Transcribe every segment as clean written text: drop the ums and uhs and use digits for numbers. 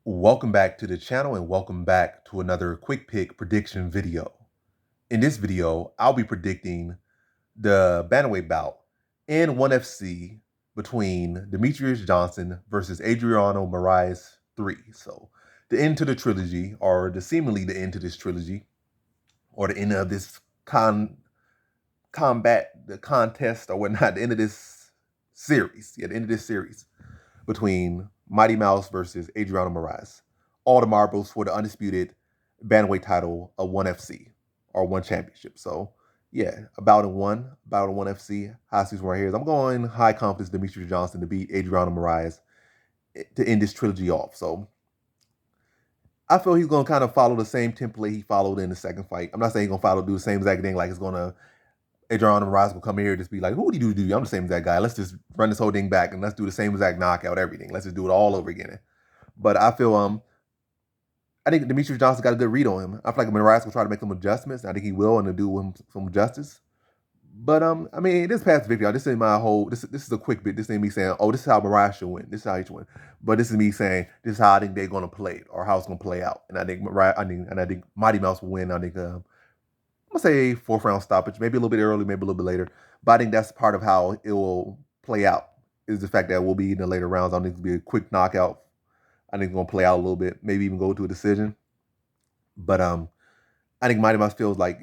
Welcome back to the channel and welcome back to another quick pick prediction video. In this video, I'll be predicting the bantamweight bout in 1FC between Demetrious Johnson versus Adriano Moraes 3. So the end to the trilogy, or seemingly the end to this trilogy, or the end of this the contest or whatnot, the end of this series. Yeah, the end of this series between Mighty Mouse versus Adriano Moraes. All the marbles for the undisputed bantamweight title of 1FC or one championship. So yeah, about in 1FC. High season right here is I'm going high confidence Demetrious Johnson to beat Adriano Moraes to end this trilogy off. So I feel he's going to kind of follow the same template he followed in the second fight. I'm not saying he's going to do the same exact thing like it's going to Adriano Moraes will come here and just be like, who do you do? I'm the same exact guy. Let's just run this whole thing back and let's do the same exact knockout, everything. Let's just do it all over again. But I feel I think Demetrious Johnson got a good read on him. I feel like Moraes will try to make some adjustments. I think he will and do him some justice. But I mean, this past victory, this ain't my whole. This is a quick bit. This ain't me saying, oh, this is how Moraes should win. This is how he should win. But this is me saying, this is how I think they're gonna play it or how it's gonna play out. And I think I think Mighty Mouse will win. I think I'm gonna say fourth round stoppage, maybe a little bit early, maybe a little bit later. But I think that's part of how it will play out. Is the fact that we'll be in the later rounds. I think it'll be a quick knockout. I think it's gonna play out a little bit, maybe even go to a decision. But I think Mighty Mouse feels like,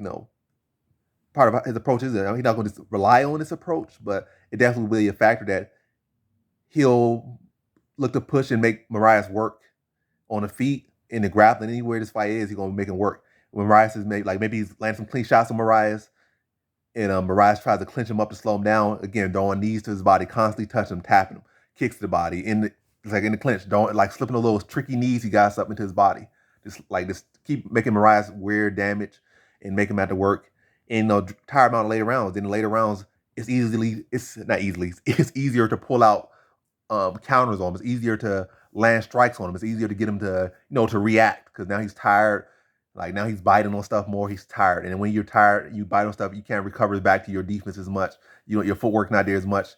part of his approach is that he's not going to just rely on this approach, but it definitely will be a factor that he'll look to push and make Moraes work on the feet, in the grappling, anywhere this fight is, he's going to make him work. When Moraes is maybe he's landing some clean shots on Moraes, and Moraes tries to clinch him up to slow him down. Again, throwing knees to his body, constantly touching him, tapping him, kicks to the body, in the clinch, don't like slipping a little tricky knees he got up into his body. Just keep making Moraes wear damage and make him have to work. And entire amount of later rounds. In the later rounds, it's easier to pull out counters on him. It's easier to land strikes on him. It's easier to get him to to react because now he's tired. Like now he's biting on stuff more. He's tired, and when you're tired, you bite on stuff. You can't recover back to your defense as much. Your footwork not there as much.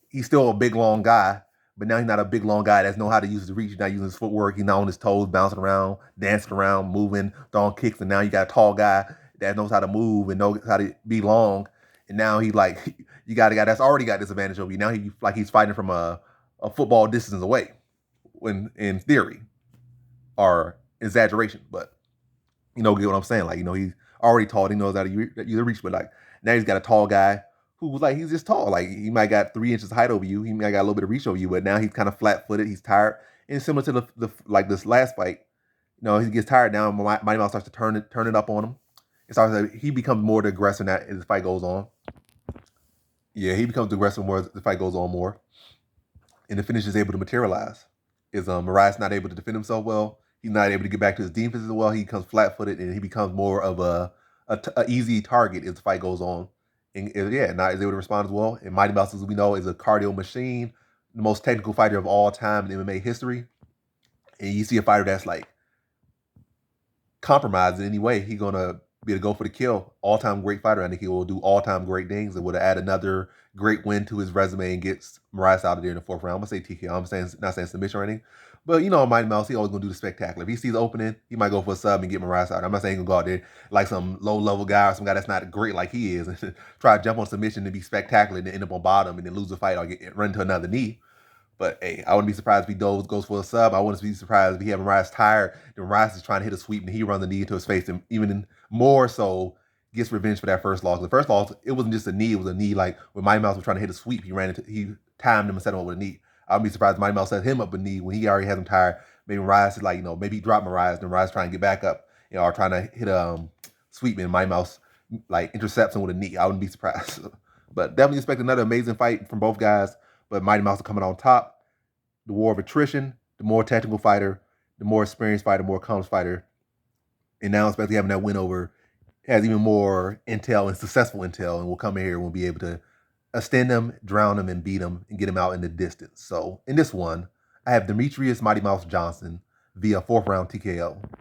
He's still a big long guy, but now he's not a big long guy that knows how to use his reach. He's not using his footwork. He's not on his toes, bouncing around, dancing around, moving, throwing kicks. And now you got a tall guy that knows how to move and knows how to be long. And now you got a guy that's already got this advantage over you. Now he's fighting from a football distance away, when in theory, or exaggeration, but get what I'm saying? He's already tall. He knows how to use the reach, but now he's got a tall guy who's he's just tall. He might got 3 inches height over you. He might got a little bit of reach over you, but now he's kind of flat-footed. He's tired. And similar to this last fight, he gets tired now. Mighty Mouse starts to turn it up on him. He becomes more the aggressor now as the fight goes on. Yeah, he becomes the aggressor more as the fight goes on more. And the finish is able to materialize. Is Moraes not able to defend himself well? He's not able to get back to his defense as well. He becomes flat-footed and he becomes more of a easy target as the fight goes on. And not is able to respond as well. And Mighty Mouse, as we know, is a cardio machine, the most technical fighter of all time in MMA history. And you see a fighter that's compromised in any way, he's gonna be able to go for the kill. All-time great fighter. I think he will do all-time great things and would add another great win to his resume and gets Moraes out of there in the fourth round. I'm gonna say TKO. I'm not saying submission or anything. But Mighty Mouse, he always gonna do the spectacular. If he sees opening, he might go for a sub and get Moraes out. I'm not saying he's gonna go out there like some low-level guy or some guy that's not great like he is and try to jump on submission and be spectacular and then end up on bottom and then lose the fight or run to another knee. But hey, I wouldn't be surprised if he goes for a sub. I wouldn't be surprised if he had Moraes tired. Then Moraes is trying to hit a sweep and he runs the knee into his face and even more so gets revenge for that first loss. The first loss, it wasn't just a knee. It was a knee when Mighty Mouse was trying to hit a sweep. He timed him and set him up with a knee. I wouldn't be surprised if Mighty Mouse set him up with a knee when he already has him tired. Maybe Moraes is maybe he dropped Moraes, then Moraes trying to get back up, or trying to hit a sweep and Mighty Mouse intercepts him with a knee. I wouldn't be surprised. But definitely expect another amazing fight from both guys. But Mighty Mouse is coming on top. The war of attrition, the more technical fighter, the more experienced fighter, more accomplished fighter. And now especially having that win over has even more intel and successful intel and will come in here and will be able to extend them, drown them, and beat them and get them out in the distance. So in this one, I have Demetrious Mighty Mouse Johnson via fourth round TKO.